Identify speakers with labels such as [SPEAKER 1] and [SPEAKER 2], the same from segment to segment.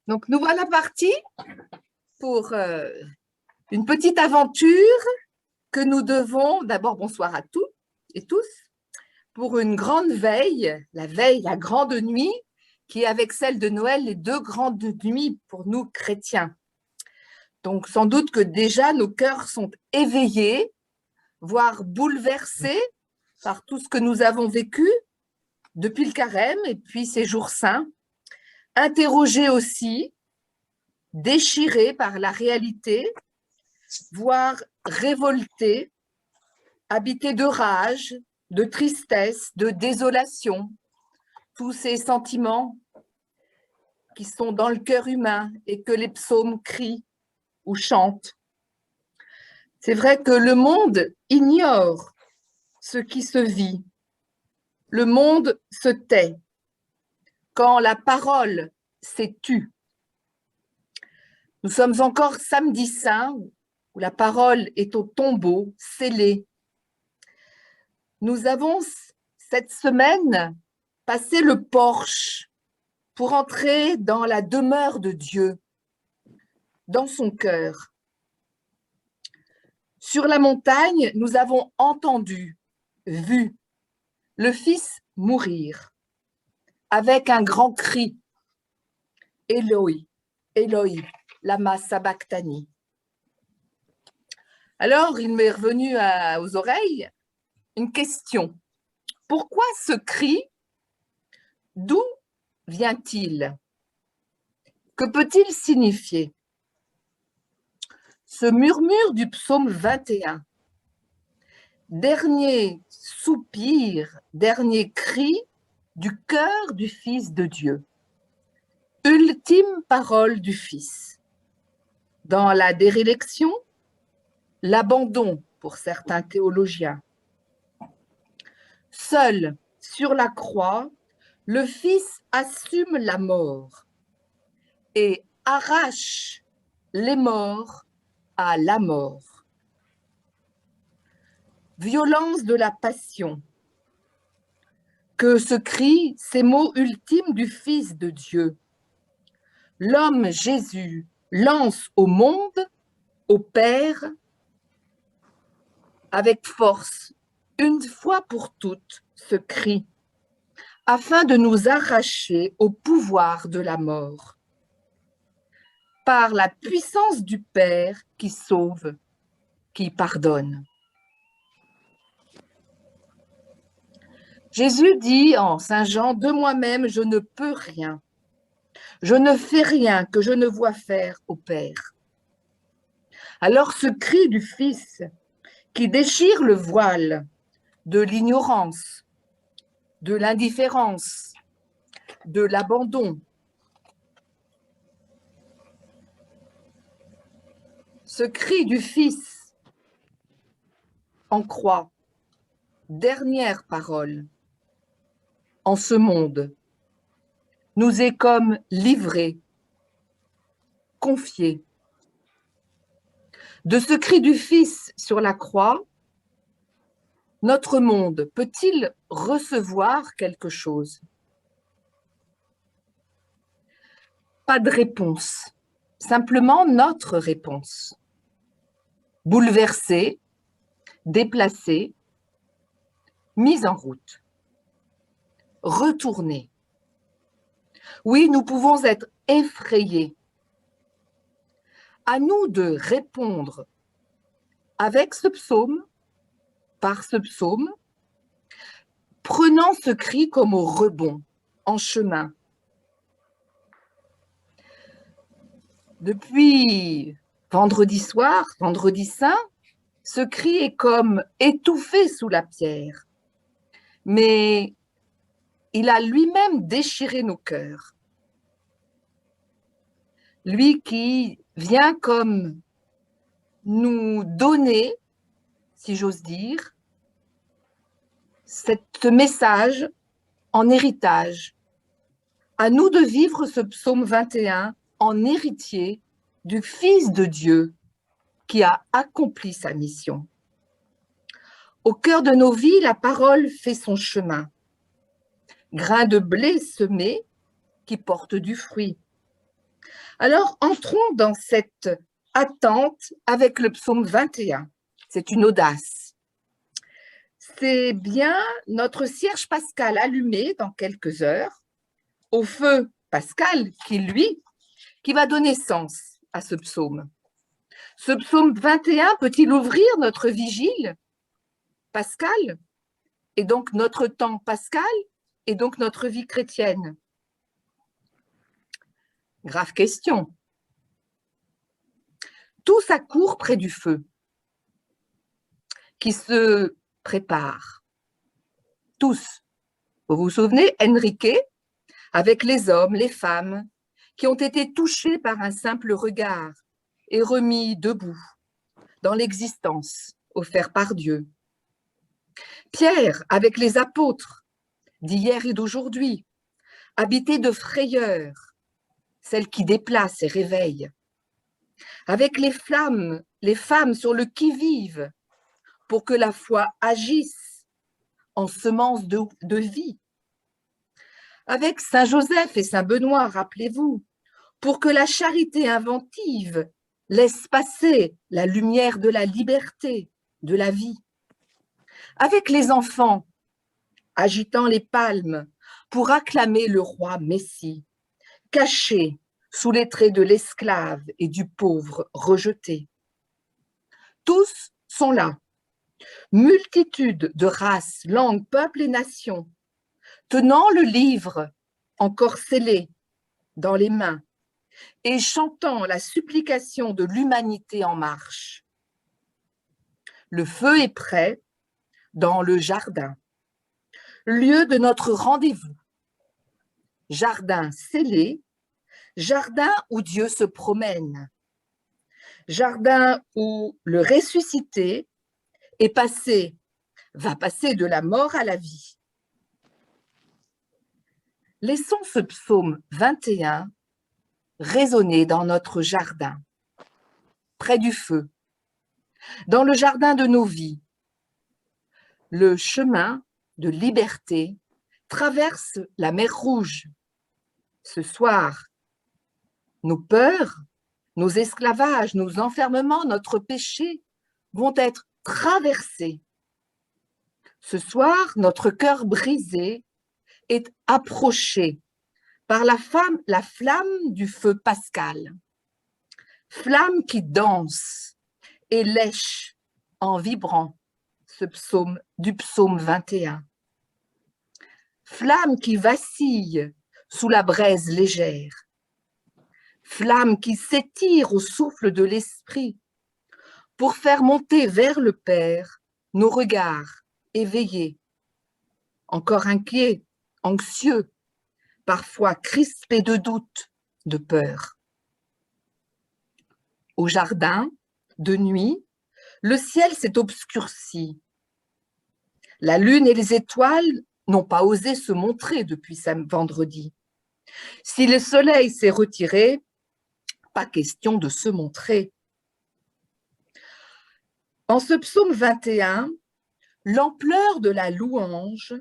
[SPEAKER 1] Donc, nous voilà partis pour une petite aventure que nous devons, d'abord bonsoir à tous et tous, pour une grande veille, la grande nuit, qui est avec celle de Noël, les deux grandes nuits pour nous chrétiens. Donc, sans doute que déjà nos cœurs sont éveillés, voire bouleversés par tout ce que nous avons vécu depuis le carême et puis ces jours saints, interrogés aussi, déchirés par la réalité, voire révoltés, habités de rage, de tristesse, de désolation, tous ces sentiments qui sont dans le cœur humain et que les psaumes crient ou chantent. C'est vrai que le monde ignore ce qui se vit. Le monde se tait quand la parole s'est tue. Nous sommes encore samedi saint, où la parole est au tombeau, scellée. Nous avons cette semaine passé le porche pour entrer dans la demeure de Dieu, dans son cœur. Sur la montagne, nous avons entendu, vu le Fils mourir avec un grand cri. Eloi, Eloi, lama sabachthani. Alors, il m'est revenu aux oreilles une question. Pourquoi ce cri? D'où vient-il? Que peut-il signifier? Ce murmure du psaume 21, dernier soupir, dernier cri du cœur du Fils de Dieu, ultime parole du Fils. Dans la déréliction, l'abandon pour certains théologiens. Seul sur la croix, le Fils assume la mort et arrache les morts à la mort. Violence de la passion. Que ce cri, ces mots ultimes du Fils de Dieu. L'homme Jésus lance au monde, au Père, avec force, une fois pour toutes, ce cri, afin de nous arracher au pouvoir de la mort. Par la puissance du Père qui sauve, qui pardonne. Jésus dit en Saint Jean, de moi-même, je ne peux rien. Je ne fais rien que je ne vois faire au Père. Alors ce cri du Fils qui déchire le voile de l'ignorance, de l'indifférence, de l'abandon. Ce cri du Fils en croix, dernière parole, en ce monde, nous est comme livré, confié. De ce cri du Fils sur la croix, notre monde peut-il recevoir quelque chose? Pas de réponse, simplement notre réponse. Bouleversée, déplacée, mise en route, retournée. Oui, nous pouvons être effrayés. À nous de répondre avec ce psaume, par ce psaume, prenant ce cri comme au rebond, en chemin. Depuis vendredi soir, vendredi saint, ce cri est comme étouffé sous la pierre. Mais il a lui-même déchiré nos cœurs. Lui qui vient comme nous donner, si j'ose dire, ce message en héritage. À nous de vivre ce psaume 21 en héritier du Fils de Dieu qui a accompli sa mission. Au cœur de nos vies, la parole fait son chemin. Grain de blé semé qui porte du fruit. Alors, entrons dans cette attente avec le psaume 21. C'est une audace. C'est bien notre cierge pascal allumé dans quelques heures, au feu pascal qui va donner sens à ce psaume. Ce psaume 21 peut-il ouvrir notre vigile pascal et donc notre temps pascal et donc notre vie chrétienne? Grave question. Tous accourent près du feu, qui se prépare. Tous. Vous vous souvenez, Enrique, avec les hommes, les femmes, qui ont été touchés par un simple regard et remis debout dans l'existence offerte par Dieu. Pierre, avec les apôtres d'hier et d'aujourd'hui, habités de frayeur, celle qui déplace et réveille. Avec les femmes sur le qui-vive, pour que la foi agisse en semence de vie. Avec Saint Joseph et Saint Benoît, rappelez-vous, pour que la charité inventive laisse passer la lumière de la liberté, de la vie. Avec les enfants, agitant les palmes pour acclamer le roi Messie, caché sous les traits de l'esclave et du pauvre rejeté. Tous sont là, multitude de races, langues, peuples et nations, tenant le livre encore scellé dans les mains et chantant la supplication de l'humanité en marche. Le feu est prêt dans le jardin, lieu de notre rendez-vous. Jardin scellé, jardin où Dieu se promène, jardin où le ressuscité va passer de la mort à la vie. Laissons ce psaume 21 résonner dans notre jardin, près du feu, dans le jardin de nos vies. Le chemin de liberté traverse la mer Rouge. Ce soir, nos peurs, nos esclavages, nos enfermements, notre péché vont être traversés. Ce soir, notre cœur brisé est approché par la flamme du feu pascal, flamme qui danse et lèche en vibrant du psaume 21. Flamme qui vacille sous la braise légère, flamme qui s'étire au souffle de l'esprit pour faire monter vers le Père nos regards éveillés, encore inquiets, anxieux, parfois crispés de doute, de peur. Au jardin, de nuit, le ciel s'est obscurci. La lune et les étoiles n'ont pas osé se montrer depuis vendredi. Si le soleil s'est retiré, pas question de se montrer. En ce psaume 21, l'ampleur de la louange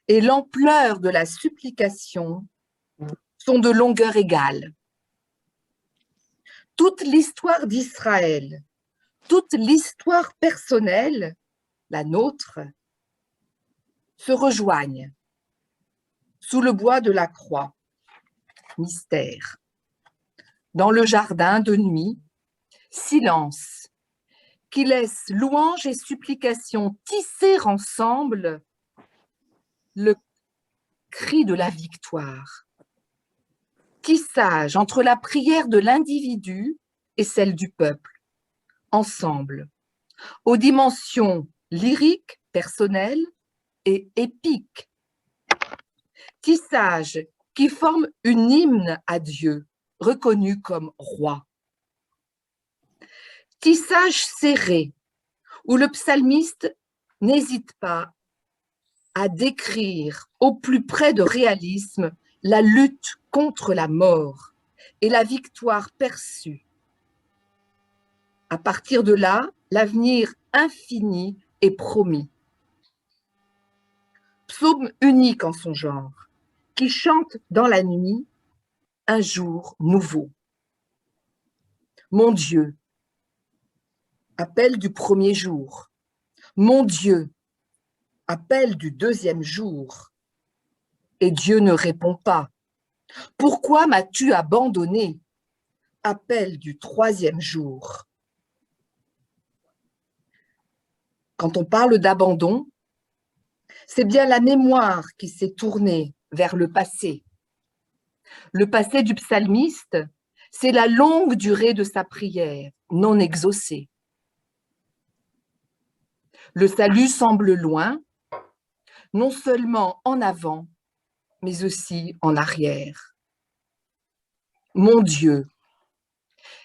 [SPEAKER 1] et l'ampleur de la supplication sont de longueur égale. Toute l'histoire d'Israël, toute l'histoire personnelle, la nôtre, se rejoignent sous le bois de la croix, mystère. Dans le jardin de nuit, silence, qui laisse louange et supplication tisser ensemble le cri de la victoire. Tissage entre la prière de l'individu et celle du peuple, ensemble, aux dimensions lyriques, personnelles et épiques. Tissage qui forme une hymne à Dieu, reconnu comme roi. Tissage serré, où le psalmiste n'hésite pas à décrire au plus près de réalisme la lutte contre la mort et la victoire perçue. À partir de là, l'avenir infini est promis. Psaume unique en son genre, qui chante dans la nuit un jour nouveau. Mon Dieu, appel du premier jour. Mon Dieu, appel du deuxième jour. Et Dieu ne répond pas. Pourquoi m'as-tu abandonné? Appel du troisième jour. Quand on parle d'abandon, c'est bien la mémoire qui s'est tournée vers le passé. Le passé du psalmiste, c'est la longue durée de sa prière, non exaucée. Le salut semble loin, non seulement en avant, mais aussi en arrière. Mon Dieu,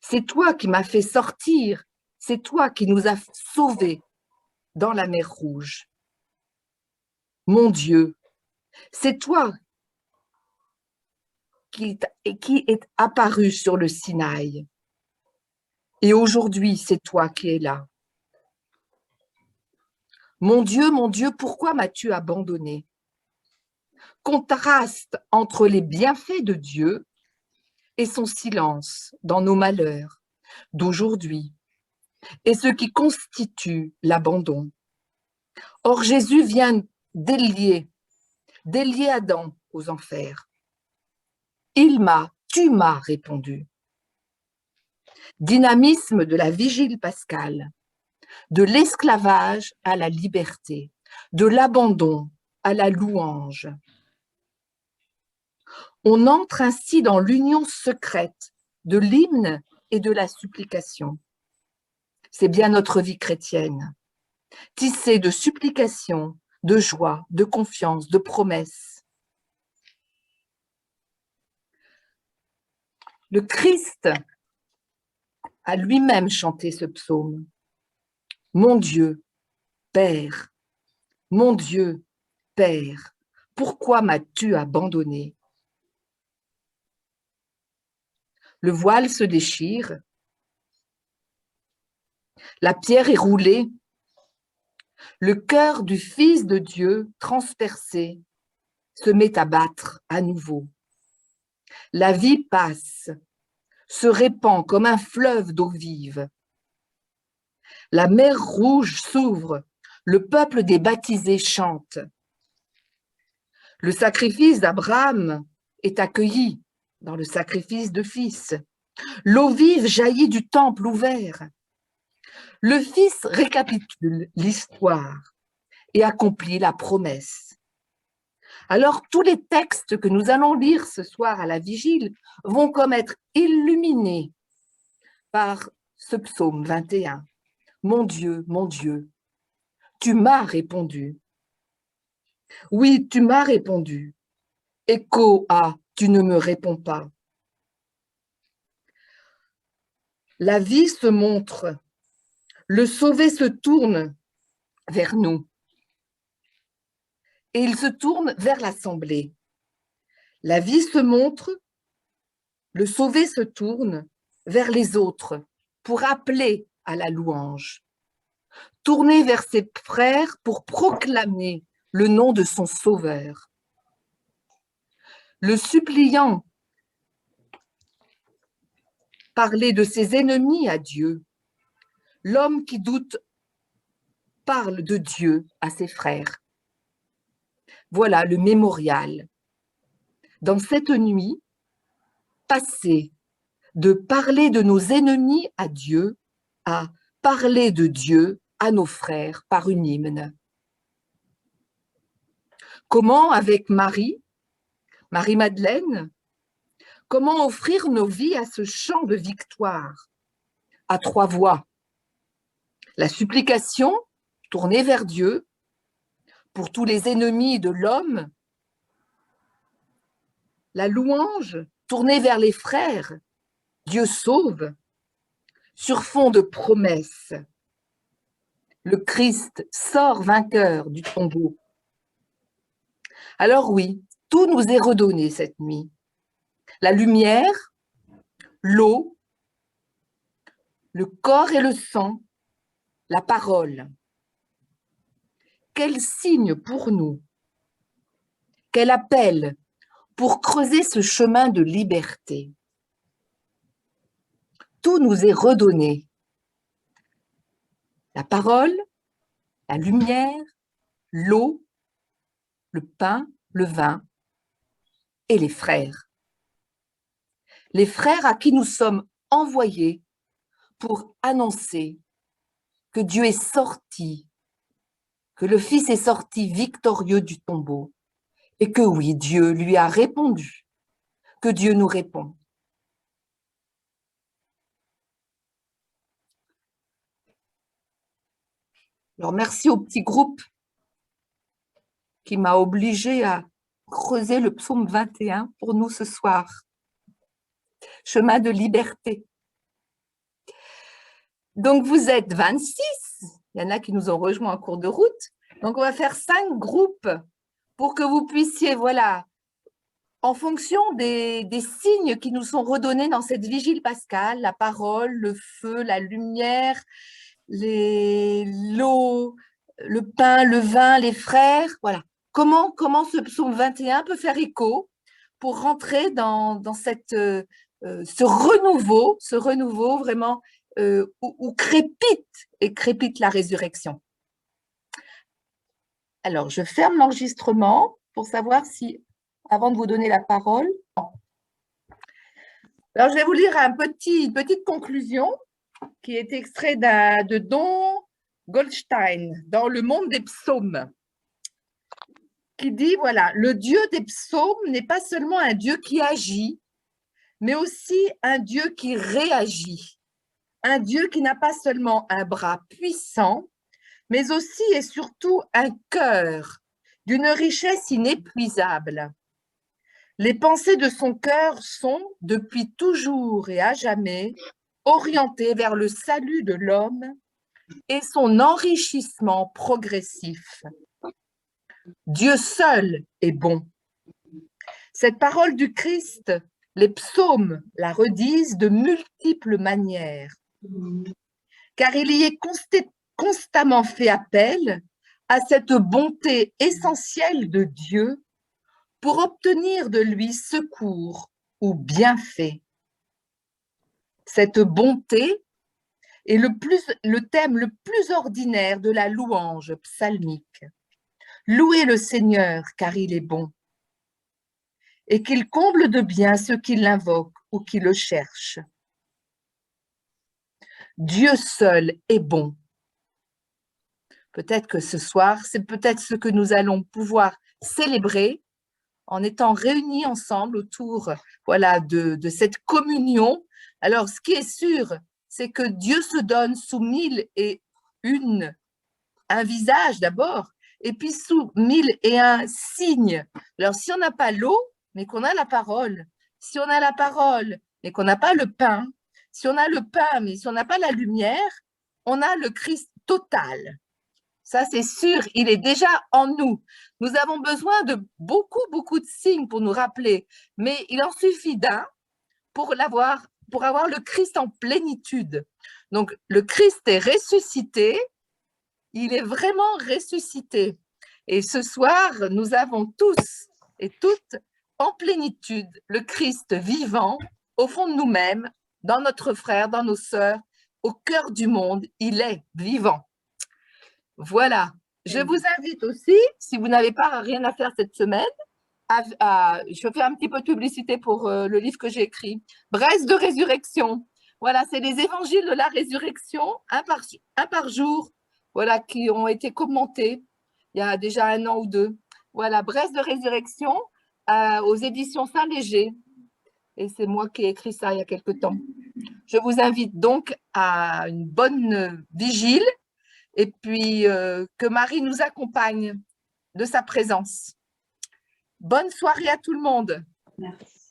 [SPEAKER 1] c'est toi qui m'as fait sortir, c'est toi qui nous as sauvés dans la mer Rouge. Mon Dieu, c'est toi qui est apparu sur le Sinaï. Et aujourd'hui, c'est toi qui es là. Mon Dieu, pourquoi m'as-tu abandonné? Contraste entre les bienfaits de Dieu et son silence dans nos malheurs d'aujourd'hui et ce qui constitue l'abandon. Or, Jésus vient délier Adam aux enfers. Tu m'as répondu. Dynamisme de la vigile pascale, de l'esclavage à la liberté, de l'abandon à la louange. On entre ainsi dans l'union secrète de l'hymne et de la supplication. C'est bien notre vie chrétienne, tissée de supplication, de joie, de confiance, de promesses. Le Christ a lui-même chanté ce psaume. Mon Dieu, Père, mon Dieu, Père, pourquoi m'as-tu abandonné? Le voile se déchire, la pierre est roulée, le cœur du Fils de Dieu, transpercé, se met à battre à nouveau. La vie passe, se répand comme un fleuve d'eau vive. La mer Rouge s'ouvre, le peuple des baptisés chante. Le sacrifice d'Abraham est accueilli dans le sacrifice de fils. L'eau vive jaillit du temple ouvert. Le Fils récapitule l'histoire et accomplit la promesse. Alors, tous les textes que nous allons lire ce soir à la vigile vont comme être illuminés par ce psaume 21. Mon Dieu, tu m'as répondu. Oui, tu m'as répondu. Écho à tu ne me réponds pas. La vie se montre, le sauvé se tourne vers nous et il se tourne vers l'assemblée. La vie se montre, le sauvé se tourne vers les autres pour appeler à la louange, tourner vers ses frères pour proclamer le nom de son sauveur. Le suppliant parlait de ses ennemis à Dieu. L'homme qui doute parle de Dieu à ses frères. Voilà le mémorial. Dans cette nuit, passer de parler de nos ennemis à Dieu à parler de Dieu à nos frères par une hymne. Comment, avec Marie-Madeleine, comment offrir nos vies à ce chant de victoire à trois voix? La supplication tournée vers Dieu pour tous les ennemis de l'homme, la louange tournée vers les frères, Dieu sauve, sur fond de promesses. Le Christ sort vainqueur du tombeau. Alors oui, tout nous est redonné cette nuit. La lumière, l'eau, le corps et le sang, la parole. Quel signe pour nous, quel appel pour creuser ce chemin de liberté. tout nous est redonné. La parole, la lumière, l'eau, le pain, le vin et les frères. Les frères à qui nous sommes envoyés pour annoncer que Dieu est sorti, que le Fils est sorti victorieux du tombeau et que oui, Dieu lui a répondu, que Dieu nous répond. Alors merci au petit groupe qui m'a obligé à creuser le psaume 21 pour nous ce soir. Chemin de liberté. Donc vous êtes 26, il y en a qui nous ont rejoints en cours de route, donc on va faire 5 groupes pour que vous puissiez, voilà, en fonction des signes qui nous sont redonnés dans cette vigile pascale, la parole, le feu, la lumière, l'eau, le pain, le vin, les frères, voilà. Comment ce psaume 21 peut faire écho pour rentrer dans ce renouveau vraiment où crépite la résurrection. Alors, je ferme l'enregistrement pour savoir si, avant de vous donner la parole. Alors, je vais vous lire une petite conclusion qui est extrait de Don Goldstein dans Le Monde des Psaumes, qui dit, voilà, le Dieu des psaumes n'est pas seulement un Dieu qui agit, mais aussi un Dieu qui réagit, un Dieu qui n'a pas seulement un bras puissant, mais aussi et surtout un cœur d'une richesse inépuisable. Les pensées de son cœur sont, depuis toujours et à jamais, orientées vers le salut de l'homme et son enrichissement progressif. Dieu seul est bon. Cette parole du Christ, les psaumes la redisent de multiples manières, car il y est constamment fait appel à cette bonté essentielle de Dieu pour obtenir de lui secours ou bienfait. Cette bonté est le thème le plus ordinaire de la louange psalmique. Louez le Seigneur car il est bon et qu'il comble de bien ceux qui l'invoquent ou qui le cherchent. Dieu seul est bon. Peut-être que ce soir, c'est peut-être ce que nous allons pouvoir célébrer en étant réunis ensemble autour, voilà, de cette communion. Alors, ce qui est sûr, c'est que Dieu se donne sous 1001 un visage d'abord, et puis sous 1001 signes. Alors, si on n'a pas l'eau, mais qu'on a la parole, si on a la parole, mais qu'on n'a pas le pain, si on a le pain, mais si on n'a pas la lumière, on a le Christ total. Ça, c'est sûr, il est déjà en nous. Nous avons besoin de beaucoup de signes pour nous rappeler, mais il en suffit d'un pour avoir le Christ en plénitude. Donc, le Christ est ressuscité, il est vraiment ressuscité. Et ce soir, nous avons tous et toutes en plénitude le Christ vivant au fond de nous-mêmes, dans notre frère, dans nos sœurs, au cœur du monde, il est vivant. Voilà, je vous invite aussi, si vous n'avez pas rien à faire cette semaine, je fais un petit peu de publicité pour le livre que j'ai écrit, Bresse de résurrection. Voilà, c'est les évangiles de la résurrection, un par jour, voilà, qui ont été commentés il y a déjà 1 an ou 2. Voilà, Bresse de résurrection aux éditions Saint-Léger. Et c'est moi qui ai écrit ça il y a quelque temps. Je vous invite donc à une bonne vigile et puis que Marie nous accompagne de sa présence. Bonne soirée à tout le monde.
[SPEAKER 2] Merci.